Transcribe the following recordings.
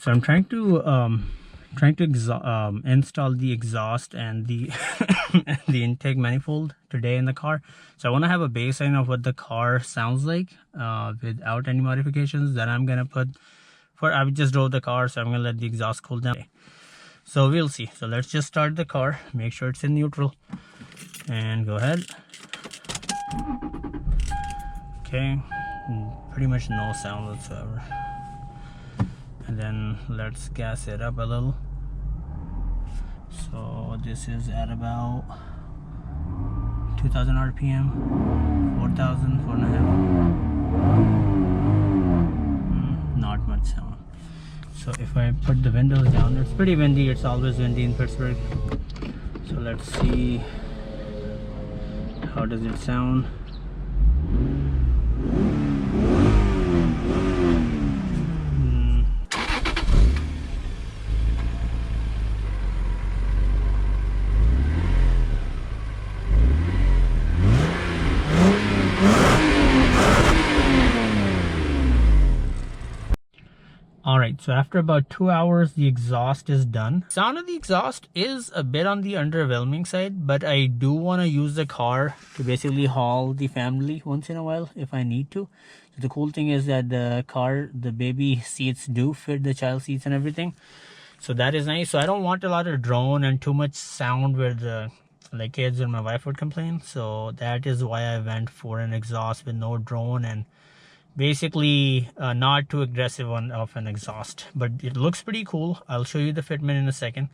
So I'm trying to install the exhaust and the the intake manifold today in the car. So I want to have a baseline of what the car sounds like without any modifications. Then I'm gonna put I just drove the car, so I'm gonna let the exhaust cool down. So we'll see. So let's just start the car, make sure it's in neutral, and go ahead. Okay, pretty much no sound whatsoever. And then let's gas it up a little. So this is at about 2000 rpm, 4000, 4.5. Not much sound. So if I put the windows down, it's pretty windy. It's always windy in Pittsburgh. So let's see, how does it sound? Alright, so after about 2 hours, the exhaust is done. Sound of the exhaust is a bit on the underwhelming side, but I do want to use the car to basically haul the family once in a while if I need to. So the cool thing is that the car, the baby seats do fit the child seats and everything. So that is nice. So I don't want a lot of drone and too much sound where the kids and my wife would complain. So that is why I went for an exhaust with no drone and basically not too aggressive of an exhaust, but it looks pretty cool. I'll show you the fitment in a second,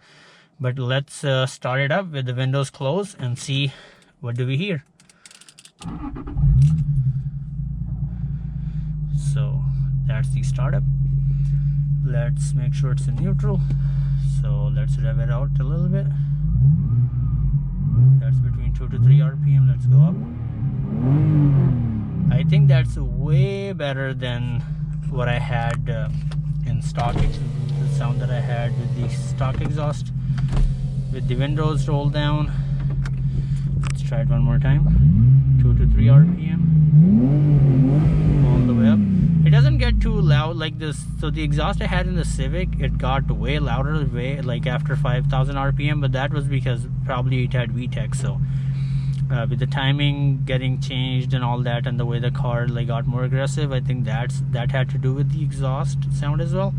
but let's start it up with the windows closed and see what do we hear. So that's the startup. Let's make sure it's in neutral. So let's rev it out a little bit. That's between 2 to 3 rpm. Let's go up. I think that's way better than what I had in stock, the sound that I had with the stock exhaust. With the windows rolled down, let's try it one more time. 2 to 3 rpm, all the way up. It doesn't get too loud like this. So the exhaust I had in the Civic, it got way louder, after 5000 rpm, but that was because probably it had VTEC. So with the timing getting changed and all that, and the way the car got more aggressive, I think that had to do with the exhaust sound as well.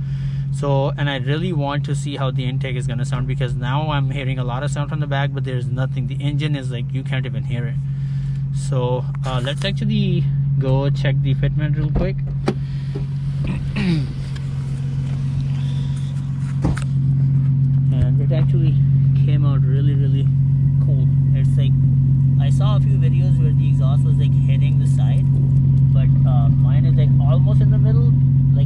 So, and I really want to see how the intake is going to sound, because now I'm hearing a lot of sound from the back, but there's nothing. The engine is you can't even hear it. So let's actually go check the fitment real quick. And it actually came out really cool. It's I saw a few videos where the exhaust was hitting the side, but mine is almost in the middle.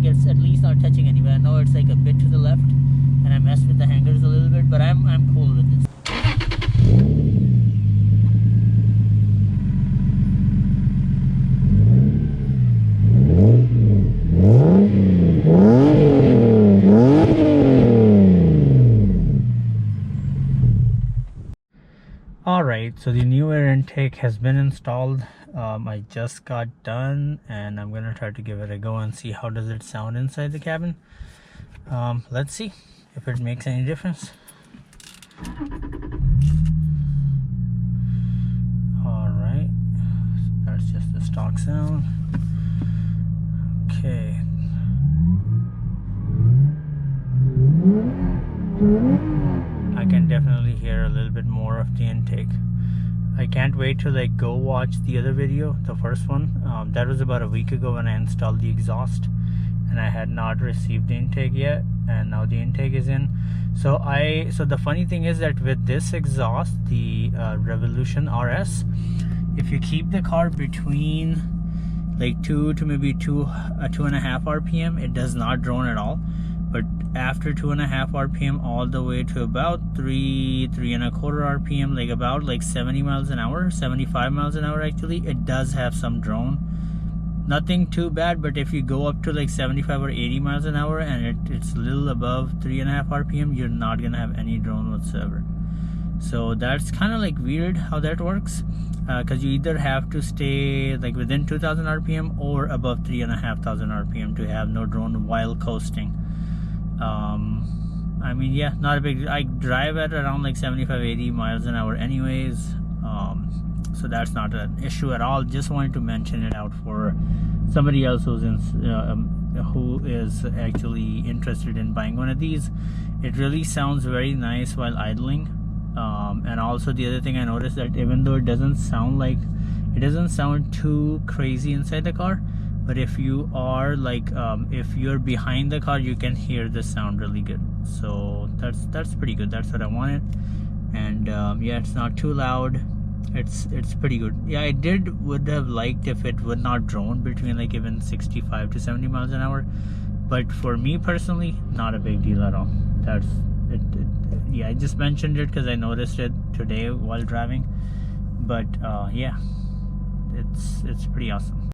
It's at least not touching anywhere. I know it's a bit to the left, and I messed with the hangers a little bit, but I'm cool with this. Alright, so the new air intake has been installed. I just got done, and I'm gonna try to give it a go and see how does it sound inside the cabin. Let's see if it makes any difference. Alright, so that's just the stock sound. Okay. I can definitely hear a little bit more of the intake. I can't wait to go watch the other video, the first one. That was about a week ago when I installed the exhaust, and I had not received the intake yet, and now the intake is in. So the funny thing is that with this exhaust, the Revolution RS, if you keep the car between 2 to maybe 2.5 rpm, it does not drone at all. But after 2.5 rpm all the way to about 3.25 rpm, about 70 miles an hour, 75 miles an hour actually, it does have some drone. Nothing too bad, but if you go up to 75 or 80 miles an hour and it's a little above 3.5 rpm, you're not gonna have any drone whatsoever. So that's kind of weird how that works, because you either have to stay within 2000 rpm or above 3,500 rpm to have no drone while coasting. I mean, yeah, not a big. I drive at around like 75-80 miles an hour anyways, so that's not an issue at all. Just wanted to mention it out for somebody else who is actually interested in buying one of these. It really sounds very nice while idling, and also the other thing I noticed, that even though it doesn't sound too crazy inside the car, but if you are like if you're behind the car, you can hear the sound really good. So that's pretty good. That's what I wanted. And yeah, it's not too loud. It's pretty good. Yeah, I would have liked if it would not drone between like even 65 to 70 miles an hour, but for me personally, not a big deal at all. That's it. Yeah, I just mentioned it because I noticed it today while driving, but yeah, it's pretty awesome.